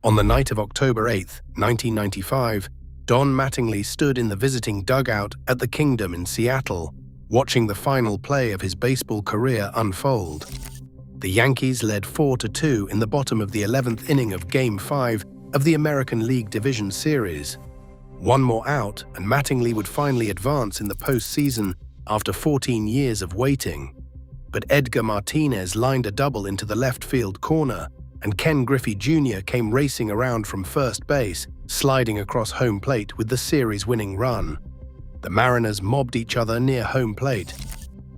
On the night of October 8, 1995, Don Mattingly stood in the visiting dugout at the Kingdom in Seattle, watching the final play of his baseball career unfold. The Yankees led 4-2 in the bottom of the 11th inning of Game 5 of the American League Division Series. One more out, and Mattingly would finally advance in the postseason after 14 years of waiting. But Edgar Martinez lined a double into the left field corner, and Ken Griffey Jr. came racing around from first base, sliding across home plate with the series-winning run. The Mariners mobbed each other near home plate.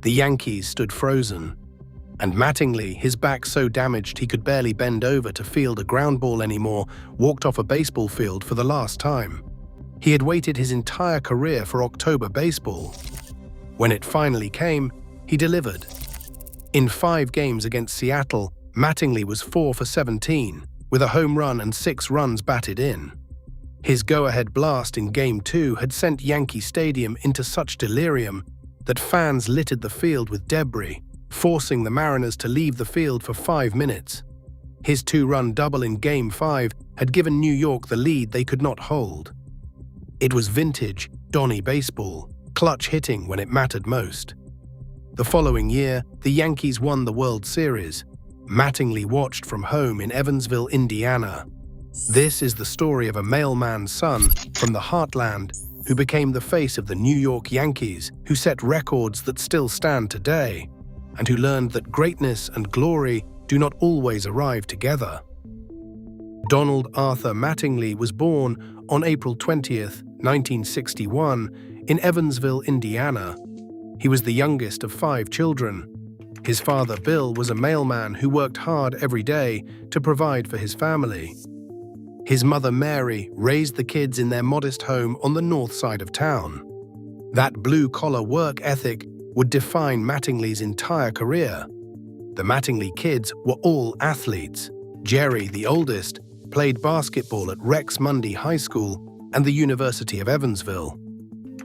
The Yankees stood frozen. And Mattingly, his back so damaged he could barely bend over to field a ground ball anymore, walked off a baseball field for the last time. He had waited his entire career for October baseball. When it finally came, he delivered. In 5 games against Seattle, Mattingly was 4 for 17, with a home run and 6 runs batted in. His go-ahead blast in Game 2 had sent Yankee Stadium into such delirium that fans littered the field with debris, forcing the Mariners to leave the field for 5 minutes. His 2-run double in Game 5 had given New York the lead they could not hold. It was vintage Donnie Baseball, clutch hitting when it mattered most. The following year, the Yankees won the World Series. Mattingly watched from home in Evansville, Indiana. This is the story of a mailman's son from the heartland who became the face of the New York Yankees, who set records that still stand today, and who learned that greatness and glory do not always arrive together. Donald Arthur Mattingly was born on April 20, 1961, in Evansville, Indiana. He was the youngest of 5 children. His father, Bill, was a mailman who worked hard every day to provide for his family. His mother, Mary, raised the kids in their modest home on the north side of town. That blue-collar work ethic would define Mattingly's entire career. The Mattingly kids were all athletes. Jerry, the oldest, played basketball at Rex Mundy High School and the University of Evansville.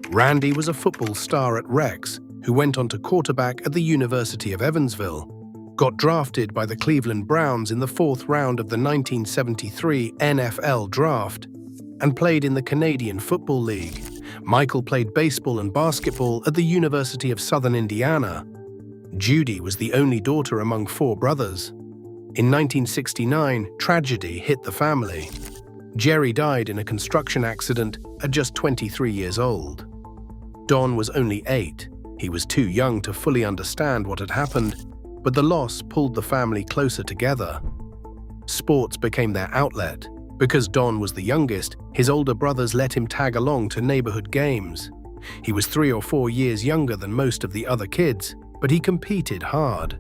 Randy was a football star at Rex, who went on to quarterback at the University of Evansville, got drafted by the Cleveland Browns in the 4th round of the 1973 NFL Draft, and played in the Canadian Football League. Michael played baseball and basketball at the University of Southern Indiana. Judy was the only daughter among 4 brothers. In 1969, tragedy hit the family. Jerry died in a construction accident at just 23 years old. Don was only 8. He was too young to fully understand what had happened, but the loss pulled the family closer together. Sports became their outlet. Because Don was the youngest, his older brothers let him tag along to neighborhood games. He was 3 or 4 years younger than most of the other kids, but he competed hard.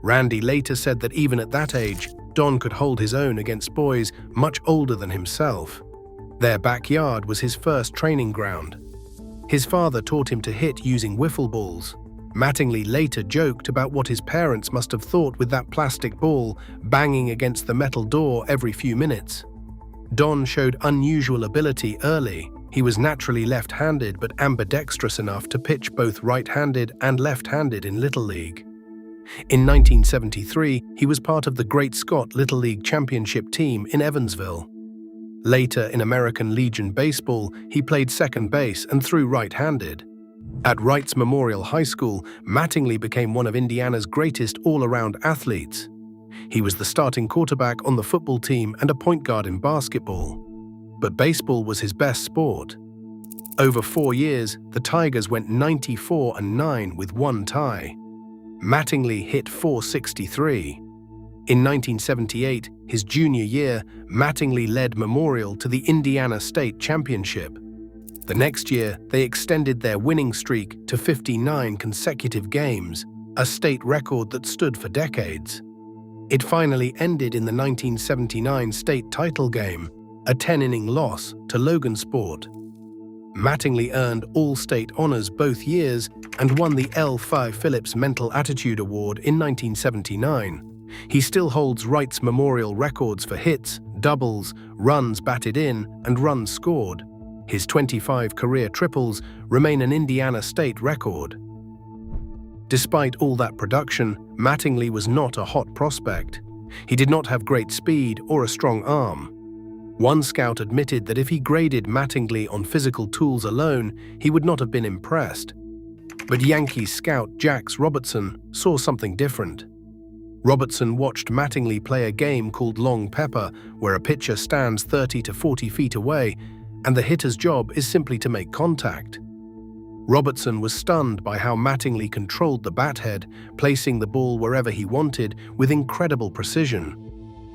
Randy later said that even at that age, Don could hold his own against boys much older than himself. Their backyard was his first training ground. His father taught him to hit using wiffle balls. Mattingly later joked about what his parents must have thought with that plastic ball banging against the metal door every few minutes. Don showed unusual ability early. He was naturally left-handed but ambidextrous enough to pitch both right-handed and left-handed in Little League. In 1973, he was part of the Great Scott Little League Championship team in Evansville. Later in American Legion Baseball, he played second base and threw right-handed. At Wrights Memorial High School, Mattingly became one of Indiana's greatest all-around athletes. He was the starting quarterback on the football team and a point guard in basketball. But baseball was his best sport. Over 4 years, the Tigers went 94-9 with 1 tie. Mattingly hit .463. In 1978, his junior year, Mattingly led Memorial to the Indiana State Championship. The next year, they extended their winning streak to 59 consecutive games, a state record that stood for decades. It finally ended in the 1979 state title game, a 10-inning loss to Logansport. Mattingly earned all-state honors both years and won the L. 5 Phillips Mental Attitude Award in 1979. He still holds Wrights Memorial records for hits, doubles, runs batted in, and runs scored. His 25 career triples remain an Indiana state record. Despite all that production, Mattingly was not a hot prospect. He did not have great speed or a strong arm. One scout admitted that if he graded Mattingly on physical tools alone, he would not have been impressed. But Yankees scout Jax Robertson saw something different. Robertson watched Mattingly play a game called Long Pepper, where a pitcher stands 30 to 40 feet away, and the hitter's job is simply to make contact. Robertson was stunned by how Mattingly controlled the bat head, placing the ball wherever he wanted with incredible precision.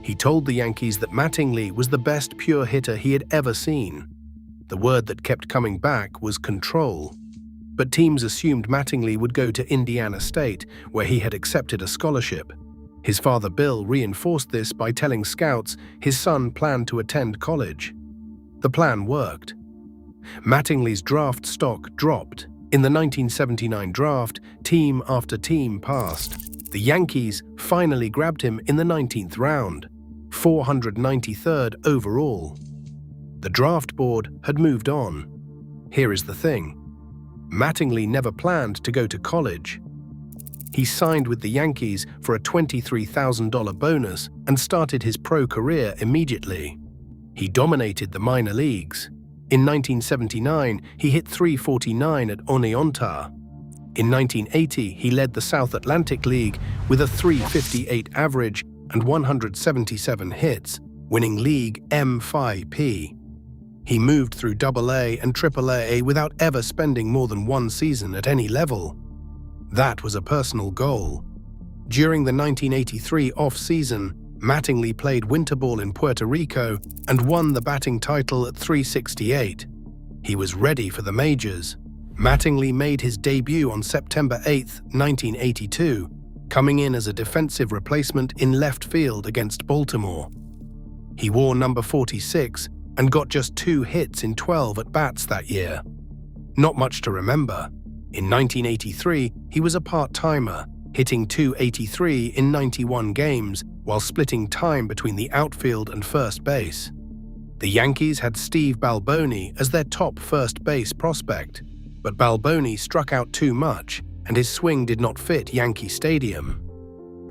He told the Yankees that Mattingly was the best pure hitter he had ever seen. The word that kept coming back was control. But teams assumed Mattingly would go to Indiana State, where he had accepted a scholarship. His father Bill reinforced this by telling scouts his son planned to attend college. The plan worked. Mattingly's draft stock dropped. In the 1979 draft, team after team passed. The Yankees finally grabbed him in the 19th round, 493rd overall. The draft board had moved on. Here is the thing. Mattingly never planned to go to college. He signed with the Yankees for a $23,000 bonus and started his pro career immediately. He dominated the minor leagues. In 1979, he hit .349 at Oneonta. In 1980, he led the South Atlantic League with a .358 average and 177 hits, winning league MVP. He moved through AA and AAA without ever spending more than one season at any level. That was a personal goal. During the 1983 off-season, Mattingly played winter ball in Puerto Rico and won the batting title at .368. He was ready for the majors. Mattingly made his debut on September 8, 1982, coming in as a defensive replacement in left field against Baltimore. He wore number 46 and got just 2 hits in 12 at-bats that year. Not much to remember. In 1983, he was a part-timer, hitting .283 in 91 games while splitting time between the outfield and first base. The Yankees had Steve Balboni as their top first base prospect, but Balboni struck out too much and his swing did not fit Yankee Stadium.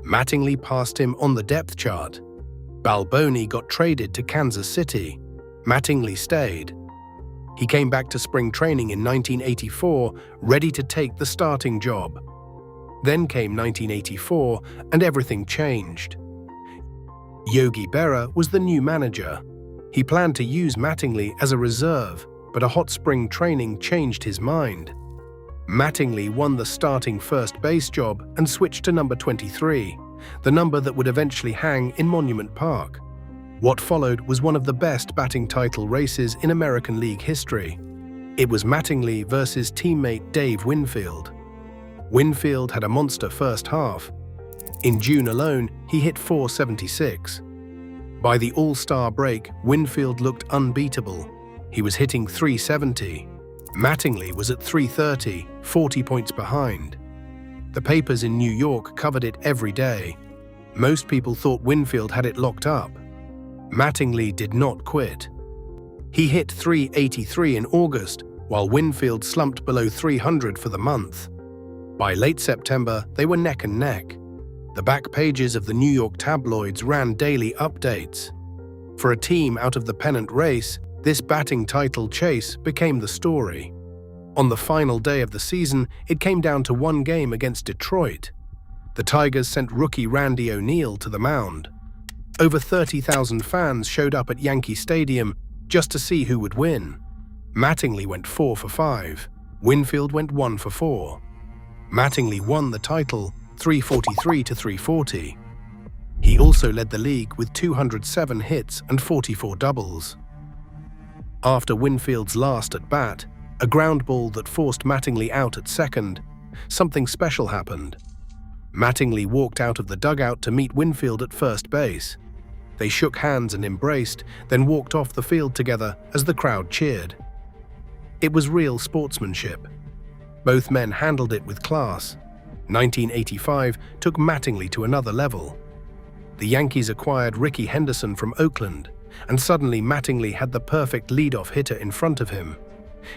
Mattingly passed him on the depth chart. Balboni got traded to Kansas City. Mattingly stayed. He came back to spring training in 1984, ready to take the starting job. Then came 1984, and everything changed. Yogi Berra was the new manager. He planned to use Mattingly as a reserve, but a hot spring training changed his mind. Mattingly won the starting first base job and switched to number 23, the number that would eventually hang in Monument Park. What followed was one of the best batting title races in American League history. It was Mattingly versus teammate Dave Winfield. Winfield had a monster first half. In June alone, he hit .476. By the All-Star break, Winfield looked unbeatable. He was hitting .370. Mattingly was at .330, 40 points behind. The papers in New York covered it every day. Most people thought Winfield had it locked up. Mattingly did not quit. He hit .383 in August, while Winfield slumped below .300 for the month. By late September, they were neck and neck. The back pages of the New York tabloids ran daily updates. For a team out of the pennant race, this batting title chase became the story. On the final day of the season, it came down to one game against Detroit. The Tigers sent rookie Randy O'Neal to the mound. Over 30,000 fans showed up at Yankee Stadium just to see who would win. Mattingly went 4 for 5. Winfield went 1 for 4. Mattingly won the title 343 to 340. He also led the league with 207 hits and 44 doubles. After Winfield's last at-bat, a ground ball that forced Mattingly out at second, something special happened. Mattingly walked out of the dugout to meet Winfield at first base. They shook hands and embraced, then walked off the field together as the crowd cheered. It was real sportsmanship. Both men handled it with class. 1985 took Mattingly to another level. The Yankees acquired Rickey Henderson from Oakland, and suddenly Mattingly had the perfect leadoff hitter in front of him.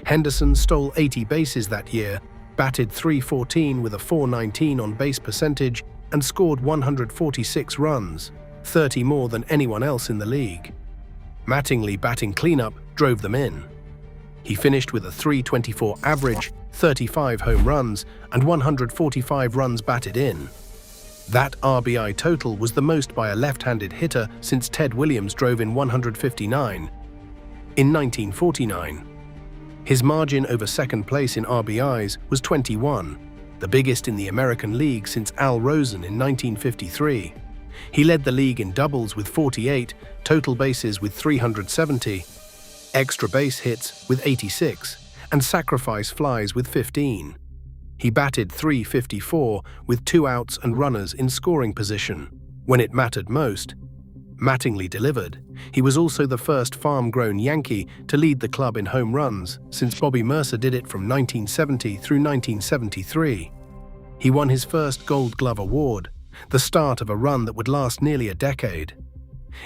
Henderson stole 80 bases that year, batted .314 with a .419 on-base percentage, and scored 146 runs, 30 more than anyone else in the league. Mattingly batting cleanup drove them in. He finished with a .324 average, 35 home runs, and 145 runs batted in. That RBI total was the most by a left-handed hitter since Ted Williams drove in 159 in 1949. His margin over second place in RBIs was 21, the biggest in the American League since Al Rosen in 1953. He led the league in doubles with 48, total bases with 370, extra base hits with 86, and sacrifice flies with 15. He batted .354 with 2 outs and runners in scoring position. When it mattered most, Mattingly delivered. He was also the first farm-grown Yankee to lead the club in home runs, since Bobby Mercer did it from 1970 through 1973. He won his first Gold Glove award, the start of a run that would last nearly a decade.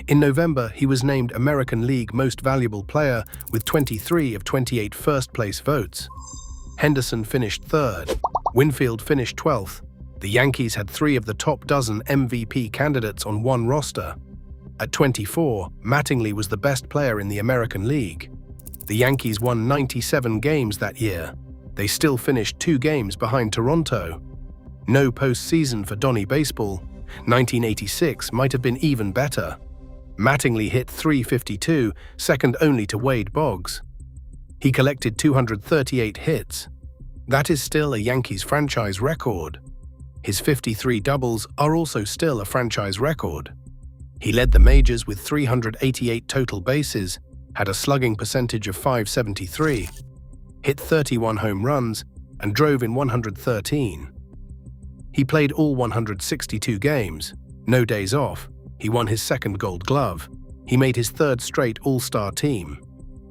In November, he was named American League Most Valuable Player with 23 of 28 first-place votes. Henderson finished third. Winfield finished 12th. The Yankees had 3 of the top dozen MVP candidates on one roster. At 24, Mattingly was the best player in the American League. The Yankees won 97 games that year. They still finished 2 games behind Toronto. No postseason for Donnie Baseball. 1986 might have been even better. Mattingly hit .352, second only to Wade Boggs. He collected 238 hits. That is still a Yankees franchise record. His 53 doubles are also still a franchise record. He led the majors with 388 total bases, had a slugging percentage of .573, hit 31 home runs, and drove in 113. He played all 162 games, no days off. He won his second Gold Glove. He made his 3rd straight All-Star team.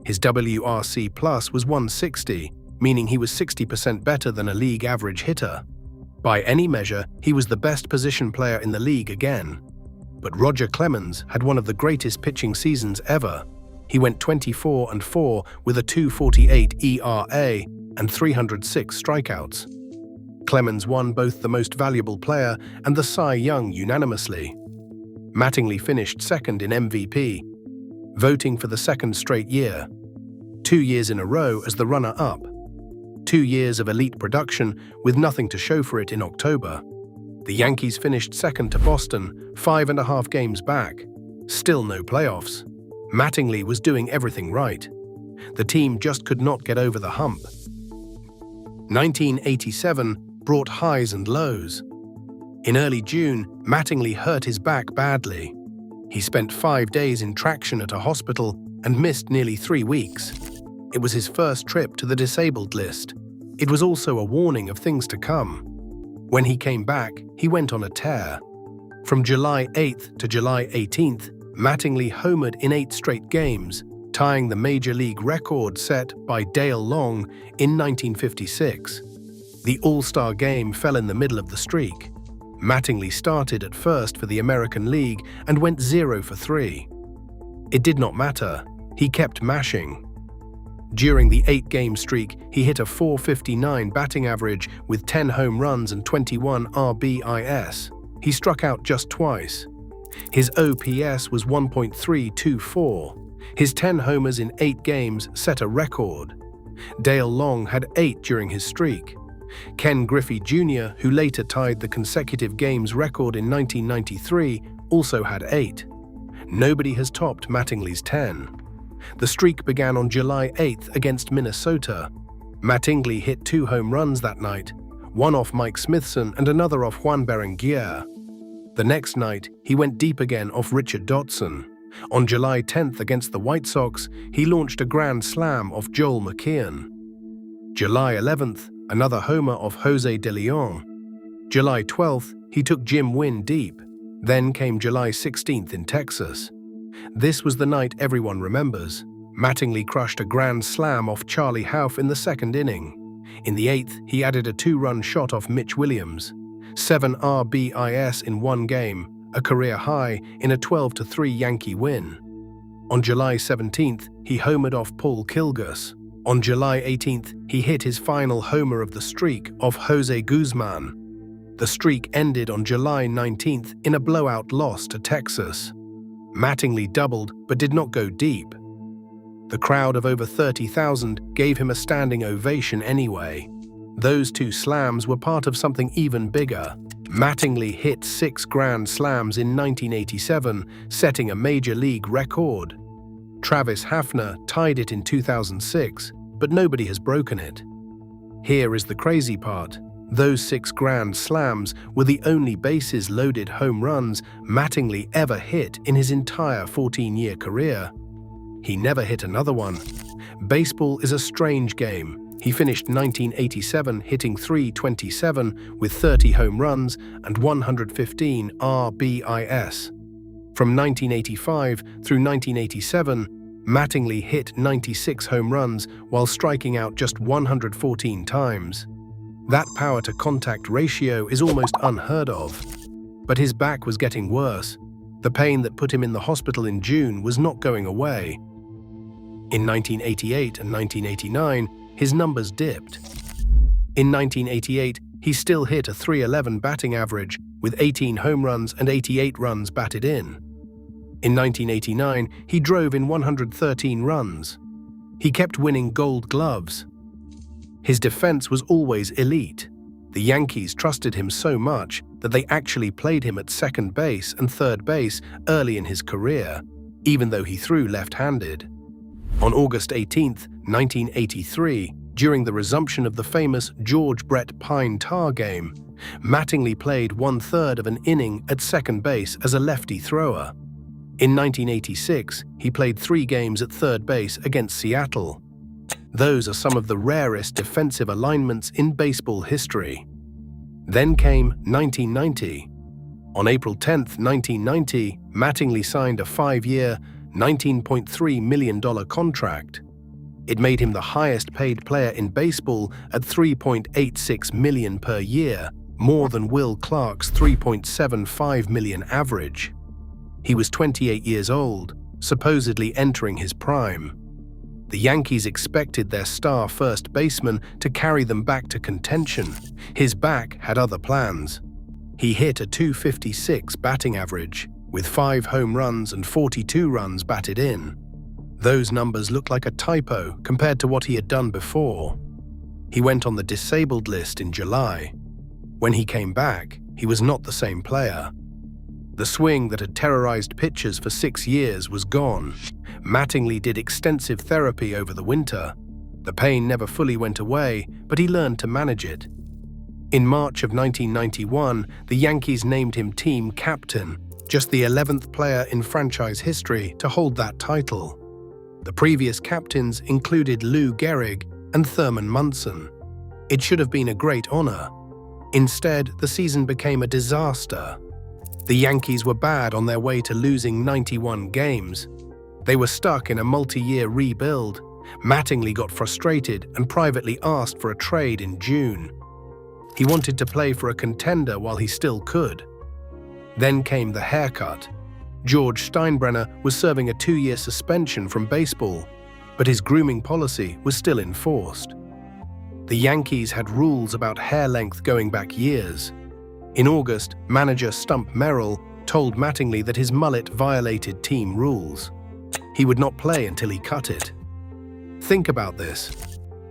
His WRC plus was 160, meaning he was 60% better than a league average hitter. By any measure, he was the best position player in the league again. But Roger Clemens had one of the greatest pitching seasons ever. He went 24-4 with a .248 ERA and 306 strikeouts. Clemens won both the Most Valuable Player and the Cy Young unanimously. Mattingly finished second in MVP, voting for the 2nd straight year. 2 years in a row as the runner-up. 2 years of elite production with nothing to show for it in October. The Yankees finished second to Boston, 5.5 games back. Still no playoffs. Mattingly was doing everything right. The team just could not get over the hump. 1987 brought highs and lows. In early June, Mattingly hurt his back badly. He spent 5 days in traction at a hospital and missed nearly 3 weeks. It was his first trip to the disabled list. It was also a warning of things to come. When he came back, he went on a tear. From July 8th to July 18th, Mattingly homered in 8 straight games, tying the Major League record set by Dale Long in 1956. The All-Star game fell in the middle of the streak. Mattingly started at first for the American League and went 0 for 3. It did not matter. He kept mashing. During the 8-game streak, he hit a .459 batting average with 10 home runs and 21 RBIs. He struck out just twice. His OPS was 1.324. His 10 homers in 8 games set a record. Dale Long had 8 during his streak. Ken Griffey Jr., who later tied the consecutive games record in 1993, also had 8. Nobody has topped Mattingly's 10. The streak began on July 8th against Minnesota. Mattingly hit 2 home runs that night, one off Mike Smithson and another off Juan Berenguer. The next night, he went deep again off Richard Dotson. On July 10th against the White Sox, he launched a grand slam off Joel McKeon. July 11th, another homer off Jose De Leon. July 12th, he took Jim Wynn deep. Then came July 16th in Texas. This was the night everyone remembers. Mattingly crushed a grand slam off Charlie Hough in the 2nd inning. In the 8th, he added a 2-run shot off Mitch Williams. 7 RBIs in 1 game, a career high in a 12-3 Yankee win. On July 17th, he homered off Paul Kilgus. On July 18th, he hit his final homer of the streak off Jose Guzman. The streak ended on July 19th in a blowout loss to Texas. Mattingly doubled but did not go deep. The crowd of over 30,000 gave him a standing ovation anyway. Those two slams were part of something even bigger. Mattingly hit 6 grand slams in 1987, setting a major league record. Travis Hafner tied it in 2006, but nobody has broken it. Here is the crazy part. Those 6 grand slams were the only bases-loaded home runs Mattingly ever hit in his entire 14-year career. He never hit another one. Baseball is a strange game. He finished 1987 hitting .327 with 30 home runs and 115 RBIs. From 1985 through 1987, Mattingly hit 96 home runs while striking out just 114 times. That power-to-contact ratio is almost unheard of. But his back was getting worse. The pain that put him in the hospital in June was not going away. In 1988 and 1989, his numbers dipped. In 1988, he still hit a .311 batting average with 18 home runs and 88 runs batted in. In 1989, he drove in 113 runs. He kept winning Gold Gloves. His defense was always elite. The Yankees trusted him so much that they actually played him at second base and third base early in his career, even though he threw left-handed. On August 18, 1983, during the resumption of the famous George Brett Pine Tar game, Mattingly played 1/3 of an inning at second base as a lefty thrower. In 1986, he played 3 games at third base against Seattle. Those are some of the rarest defensive alignments in baseball history. Then came 1990. On April 10, 1990, Mattingly signed a 5-year, $19.3 million contract. It made him the highest-paid player in baseball at $3.86 million per year, more than Will Clark's $3.75 million average. He was 28 years old, supposedly entering his prime. The Yankees expected their star first baseman to carry them back to contention. His back had other plans. He hit a .256 batting average, with 5 home runs and 42 runs batted in. Those numbers look like a typo compared to what he had done before. He went on the disabled list in July. When he came back, he was not the same player. The swing that had terrorized pitchers for 6 years was gone. Mattingly did extensive therapy over the winter. The pain never fully went away, but he learned to manage it. In March of 1991, the Yankees named him team captain, just the 11th player in franchise history to hold that title. The previous captains included Lou Gehrig and Thurman Munson. It should have been a great honor. Instead, the season became a disaster. The Yankees were bad on their way to losing 91 games. They were stuck in a multi-year rebuild. Mattingly got frustrated and privately asked for a trade in June. He wanted to play for a contender while he still could. Then came the haircut. George Steinbrenner was serving a 2-year suspension from baseball, but his grooming policy was still enforced. The Yankees had rules about hair length going back years. In August, manager Stump Merrill told Mattingly that his mullet violated team rules. He would not play until he cut it. Think about this.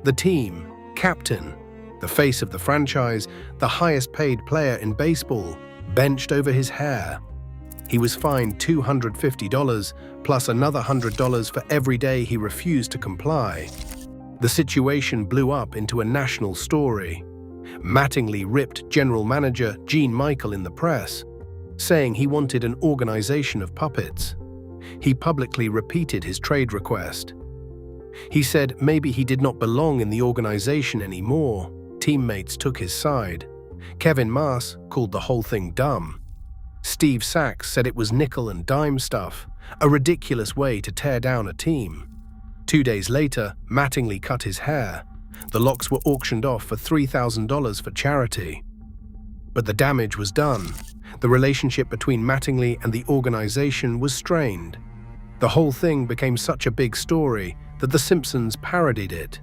The team, captain, the face of the franchise, the highest-paid player in baseball, benched over his hair. He was fined $250 plus another $100 for every day he refused to comply. The situation blew up into a national story. Mattingly ripped general manager Gene Michael in the press, saying he wanted an organization of puppets. He publicly repeated his trade request. He said maybe he did not belong in the organization anymore. Teammates took his side. Kevin Maas called the whole thing dumb. Steve Sachs said it was nickel and dime stuff, a ridiculous way to tear down a team. 2 days later, Mattingly cut his hair. The locks were auctioned off for $3,000 for charity. But the damage was done. The relationship between Mattingly and the organization was strained. The whole thing became such a big story that The Simpsons parodied it.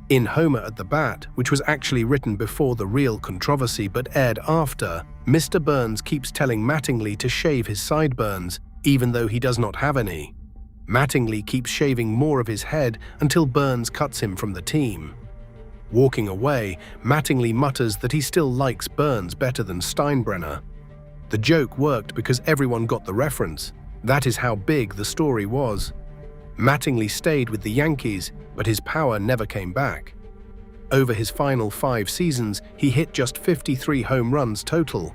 In Homer at the Bat, which was actually written before the real controversy but aired after, Mr. Burns keeps telling Mattingly to shave his sideburns, even though he does not have any. Mattingly keeps shaving more of his head until Burns cuts him from the team. Walking away, Mattingly mutters that he still likes Burns better than Steinbrenner. The joke worked because everyone got the reference. That is how big the story was. Mattingly stayed with the Yankees, but his power never came back. Over his final 5 seasons, he hit just 53 home runs total.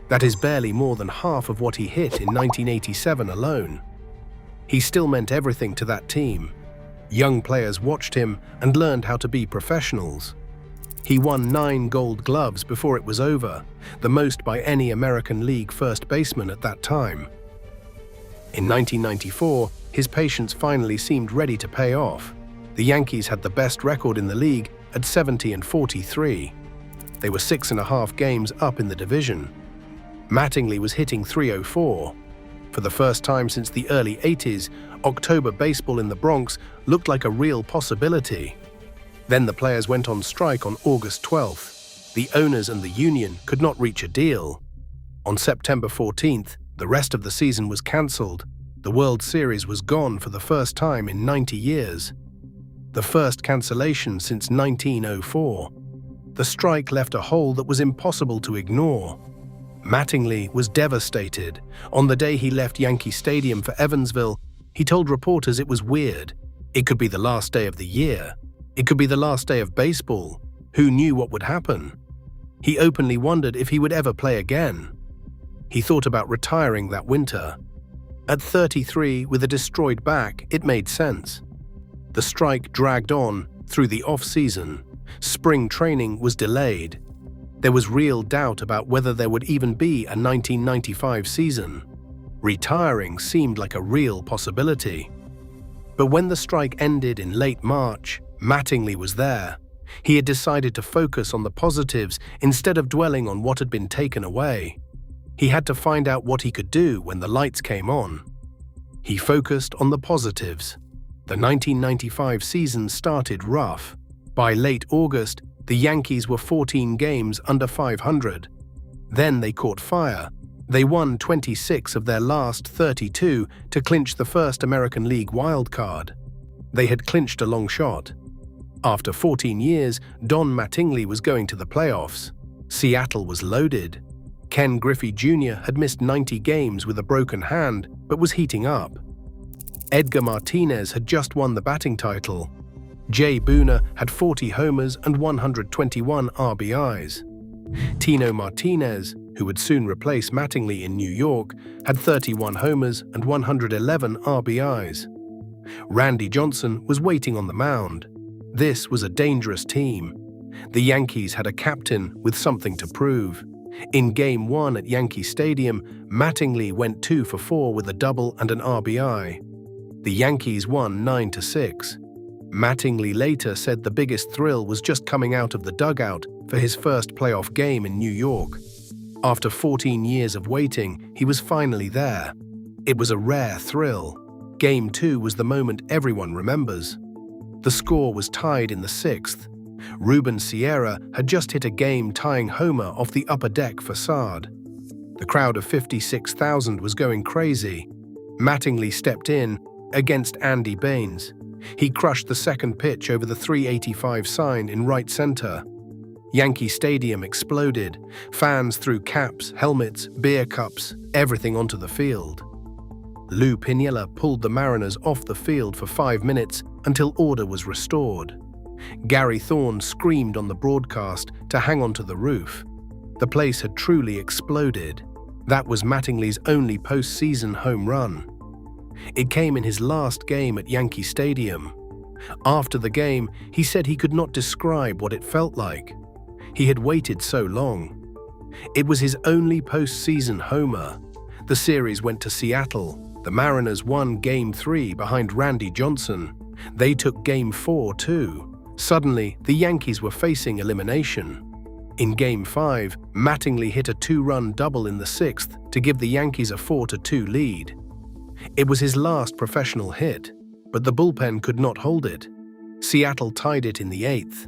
That is barely more than half of what he hit in 1987 alone. He still meant everything to that team. Young players watched him and learned how to be professionals. He won 9 Gold Gloves before it was over, the most by any American League first baseman at that time. In 1994, his patience finally seemed ready to pay off. The Yankees had the best record in the league at 70-43. They were 6.5 games up in the division. Mattingly was hitting .304. For the first time since the early 80s, October baseball in the Bronx looked like a real possibility. Then the players went on strike on August 12th. The owners and the union could not reach a deal. On September 14th, the rest of the season was cancelled. The World Series was gone for the first time in 90 years. The first cancellation since 1904. The strike left a hole that was impossible to ignore. Mattingly was devastated. On the day he left Yankee Stadium for Evansville, he told reporters it was weird. It could be the last day of the year. It could be the last day of baseball. Who knew what would happen? He openly wondered if he would ever play again. He thought about retiring that winter. At 33, with a destroyed back, it made sense. The strike dragged on through the off-season. Spring training was delayed. There was real doubt about whether there would even be a 1995 season. Retiring seemed like a real possibility. But when the strike ended in late March, Mattingly was there. He had decided to focus on the positives instead of dwelling on what had been taken away. He had to find out what he could do when the lights came on. He focused on the positives. The 1995 season started rough. By late August, the Yankees were 14 games under 500. Then they caught fire. They won 26 of their last 32 to clinch the first American League wildcard. They had clinched a long shot. After 14 years, Don Mattingly was going to the playoffs. Seattle was loaded. Ken Griffey Jr. had missed 90 games with a broken hand, but was heating up. Edgar Martinez had just won the batting title. Jay Booner had 40 homers and 121 RBIs. Tino Martinez, who would soon replace Mattingly in New York, had 31 homers and 111 RBIs. Randy Johnson was waiting on the mound. This was a dangerous team. The Yankees had a captain with something to prove. In Game 1 at Yankee Stadium, Mattingly went 2 for 4 with a double and an RBI. The Yankees won 9-6. Mattingly later said the biggest thrill was just coming out of the dugout for his first playoff game in New York. After 14 years of waiting, he was finally there. It was a rare thrill. Game 2 was the moment everyone remembers. The score was tied in the 6th. Ruben Sierra had just hit a game-tying homer off the upper deck facade. The crowd of 56,000 was going crazy. Mattingly stepped in against Andy Baines. He crushed the second pitch over the 385 sign in right center. Yankee Stadium exploded. Fans threw caps, helmets, beer cups, everything onto the field. Lou Piniella pulled the Mariners off the field for 5 minutes until order was restored. Gary Thorne screamed on the broadcast to hang onto the roof. The place had truly exploded. That was Mattingly's only postseason home run. It came in his last game at Yankee Stadium. After the game, he said he could not describe what it felt like. He had waited so long. It was his only postseason homer. The series went to Seattle. The Mariners won Game 3 behind Randy Johnson. They took Game 4 too. Suddenly, the Yankees were facing elimination. In Game 5, Mattingly hit a 2-run double in the 6th to give the Yankees a 4-2 lead. It was his last professional hit, but the bullpen could not hold it. Seattle tied it in the 8th.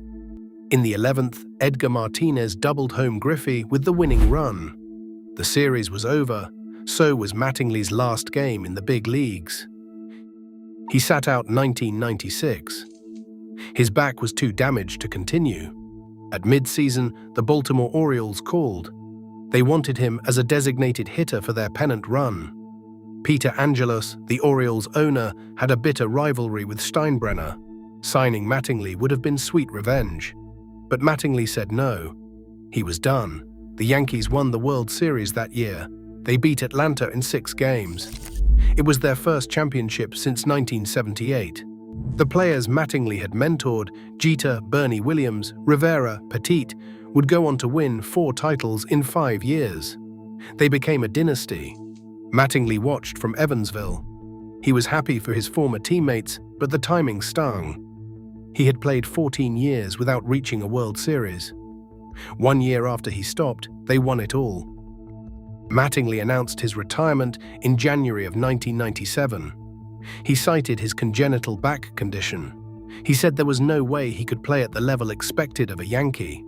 In the 11th, Edgar Martinez doubled home Griffey with the winning run. The series was over. So was Mattingly's last game in the big leagues. He sat out 1996. His back was too damaged to continue. At mid-season, the Baltimore Orioles called. They wanted him as a designated hitter for their pennant run. Peter Angelos, the Orioles' owner, had a bitter rivalry with Steinbrenner. Signing Mattingly would have been sweet revenge. But Mattingly said no. He was done. The Yankees won the World Series that year. They beat Atlanta in 6 games. It was their first championship since 1978. The players Mattingly had mentored, Jeter, Bernie Williams, Rivera, Petit, would go on to win 4 titles in 5 years. They became a dynasty. Mattingly watched from Evansville. He was happy for his former teammates, but the timing stung. He had played 14 years without reaching a World Series. 1 year after he stopped, they won it all. Mattingly announced his retirement in January of 1997. He cited his congenital back condition. He said there was no way he could play at the level expected of a Yankee.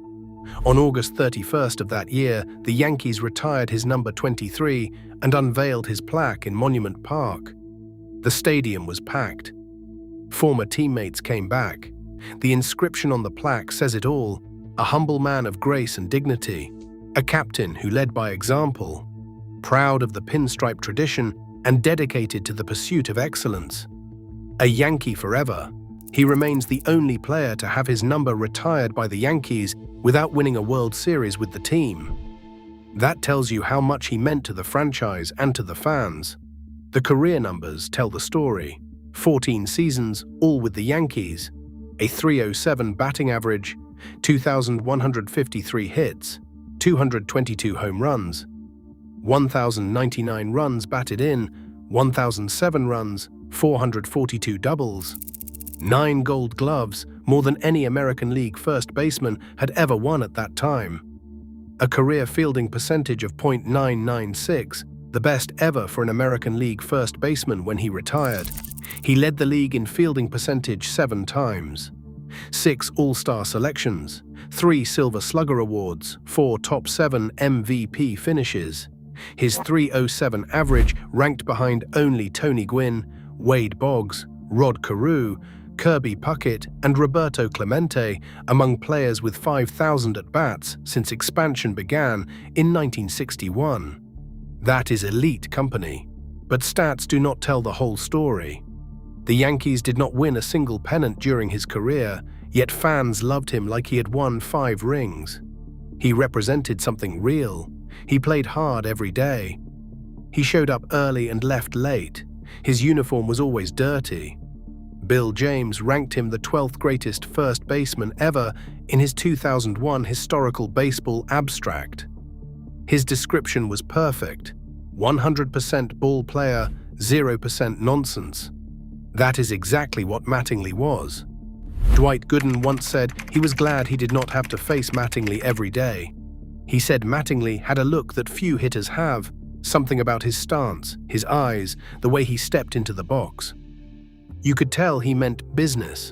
On August 31st of that year, the Yankees retired his number 23 and unveiled his plaque in Monument Park. The stadium was packed. Former teammates came back. The inscription on the plaque says it all: a humble man of grace and dignity, a captain who led by example, proud of the pinstripe tradition and dedicated to the pursuit of excellence. A Yankee forever, he remains the only player to have his number retired by the Yankees without winning a World Series with the team. That tells you how much he meant to the franchise and to the fans. The career numbers tell the story. 14 seasons, all with the Yankees, a .307 batting average, 2,153 hits, 222 home runs, 1,099 runs batted in, 1,007 runs, 442 doubles, 9 Gold Gloves, more than any American League first baseman had ever won at that time. A career fielding percentage of .996, the best ever for an American League first baseman when he retired. He led the league in fielding percentage 7 times. 6 All-Star selections, 3 Silver Slugger Awards, 4 top 7 MVP finishes. His .307 average ranked behind only Tony Gwynn, Wade Boggs, Rod Carew, Kirby Puckett, and Roberto Clemente among players with 5,000 at-bats since expansion began in 1961. That is elite company. But stats do not tell the whole story. The Yankees did not win a single pennant during his career, yet fans loved him like he had won 5 rings. He represented something real. He played hard every day. He showed up early and left late. His uniform was always dirty. Bill James ranked him the 12th greatest first baseman ever in his 2001 Historical Baseball Abstract. His description was perfect: 100% ball player, 0% nonsense. That is exactly what Mattingly was. Dwight Gooden once said he was glad he did not have to face Mattingly every day. He said Mattingly had a look that few hitters have, something about his stance, his eyes, the way he stepped into the box. You could tell he meant business.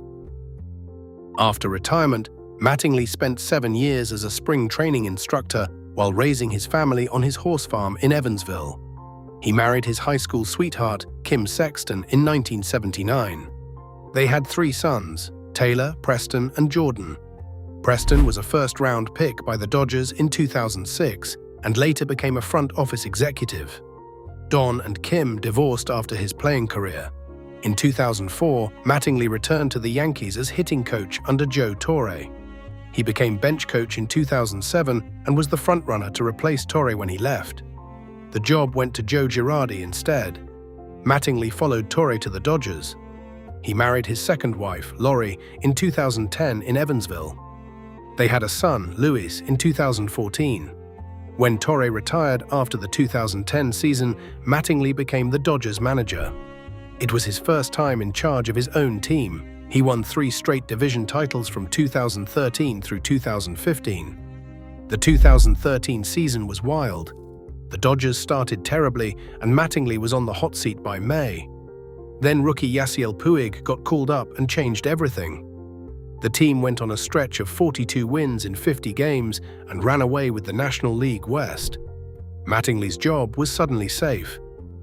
After retirement, Mattingly spent 7 years as a spring training instructor while raising his family on his horse farm in Evansville. He married his high school sweetheart, Kim Sexton, in 1979. They had 3 sons, Taylor, Preston, and Jordan. Preston was a first-round pick by the Dodgers in 2006 and later became a front office executive. Don and Kim divorced after his playing career. In 2004, Mattingly returned to the Yankees as hitting coach under Joe Torre. He became bench coach in 2007 and was the frontrunner to replace Torre when he left. The job went to Joe Girardi instead. Mattingly followed Torre to the Dodgers. He married his second wife, Lori, in 2010 in Evansville. They had a son, Luis, in 2014. When Torre retired after the 2010 season, Mattingly became the Dodgers manager. It was his first time in charge of his own team. He won 3 straight division titles from 2013 through 2015. The 2013 season was wild. The Dodgers started terribly, and Mattingly was on the hot seat by May. Then rookie Yasiel Puig got called up and changed everything. The team went on a stretch of 42 wins in 50 games and ran away with the National League West. Mattingly's job was suddenly safe.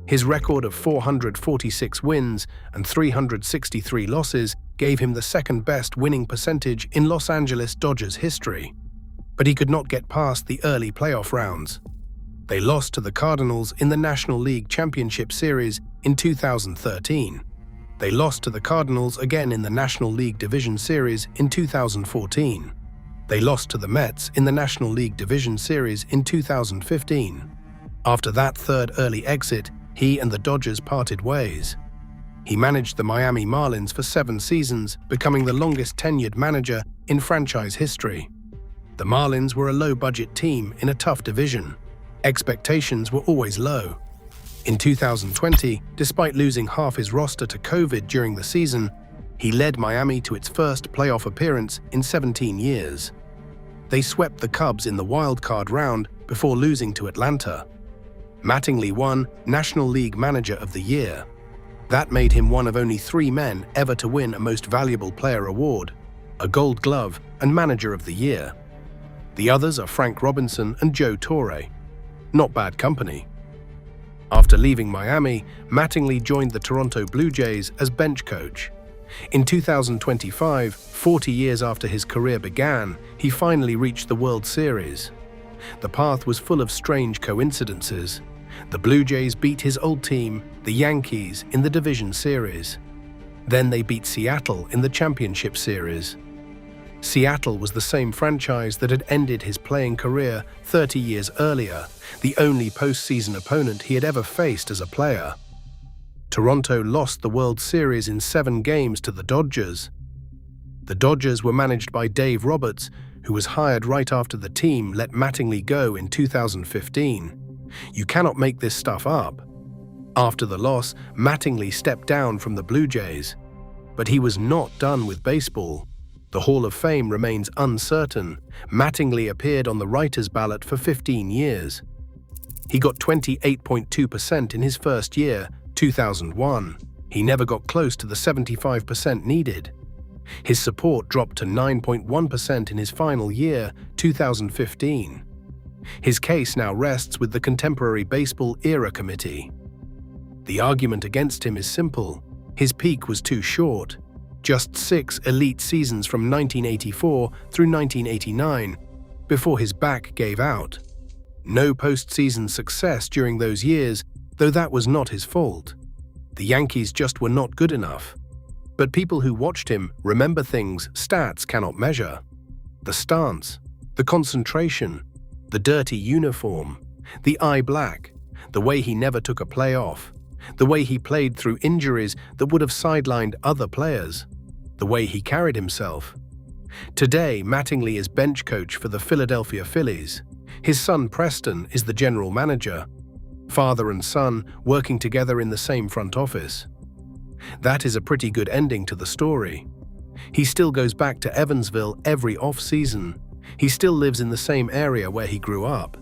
His record of 446 wins and 363 losses gave him the second-best winning percentage in Los Angeles Dodgers history. But he could not get past the early playoff rounds. They lost to the Cardinals in the National League Championship Series in 2013. They lost to the Cardinals again in the National League Division Series in 2014. They lost to the Mets in the National League Division Series in 2015. After that third early exit, he and the Dodgers parted ways. He managed the Miami Marlins for 7 seasons, becoming the longest-tenured manager in franchise history. The Marlins were a low-budget team in a tough division. Expectations were always low. In 2020, despite losing half his roster to COVID during the season, he led Miami to its first playoff appearance in 17 years. They swept the Cubs in the wild-card round before losing to Atlanta. Mattingly won National League Manager of the Year. That made him one of only 3 men ever to win a Most Valuable Player award, a Gold Glove, and Manager of the Year. The others are Frank Robinson and Joe Torre. Not bad company. After leaving Miami, Mattingly joined the Toronto Blue Jays as bench coach. In 2025, 40 years after his career began, he finally reached the World Series. The path was full of strange coincidences. The Blue Jays beat his old team, the Yankees, in the Division Series. Then they beat Seattle in the Championship Series. Seattle was the same franchise that had ended his playing career 30 years earlier, the only postseason opponent he had ever faced as a player. Toronto lost the World Series in 7 games to the Dodgers. The Dodgers were managed by Dave Roberts, who was hired right after the team let Mattingly go in 2015. You cannot make this stuff up. After the loss, Mattingly stepped down from the Blue Jays. But he was not done with baseball. The Hall of Fame remains uncertain. Mattingly appeared on the writers' ballot for 15 years. He got 28.2% in his first year, 2001. He never got close to the 75% needed. His support dropped to 9.1% in his final year, 2015. His case now rests with the Contemporary Baseball Era Committee. The argument against him is simple. His peak was too short. Just 6 elite seasons from 1984 through 1989, before his back gave out. No postseason success during those years, though that was not his fault. The Yankees just were not good enough. But people who watched him remember things stats cannot measure. The stance, the concentration, the dirty uniform, the eye black, the way he never took a play off, the way he played through injuries that would have sidelined other players, the way he carried himself. Today, Mattingly is bench coach for the Philadelphia Phillies. His son Preston is the general manager. Father and son working together in the same front office. That is a pretty good ending to the story. He still goes back to Evansville every off-season. He still lives in the same area where he grew up.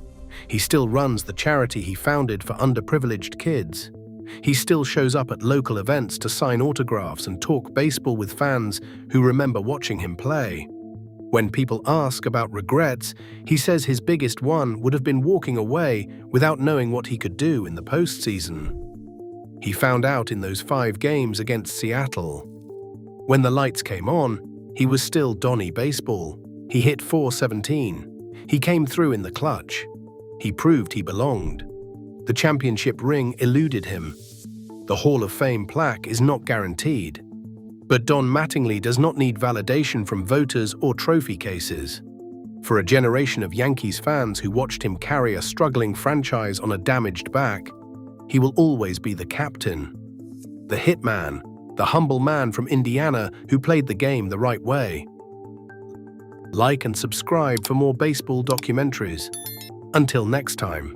He still runs the charity he founded for underprivileged kids. He still shows up at local events to sign autographs and talk baseball with fans who remember watching him play. When people ask about regrets, he says his biggest one would have been walking away without knowing what he could do in the postseason. He found out in those 5 games against Seattle. When the lights came on, he was still Donnie Baseball. He hit .417. He came through in the clutch. He proved he belonged. The championship ring eluded him. The Hall of Fame plaque is not guaranteed. But Don Mattingly does not need validation from voters or trophy cases. For a generation of Yankees fans who watched him carry a struggling franchise on a damaged back, he will always be the captain, the hitman, the humble man from Indiana who played the game the right way. Like and subscribe for more baseball documentaries. Until next time.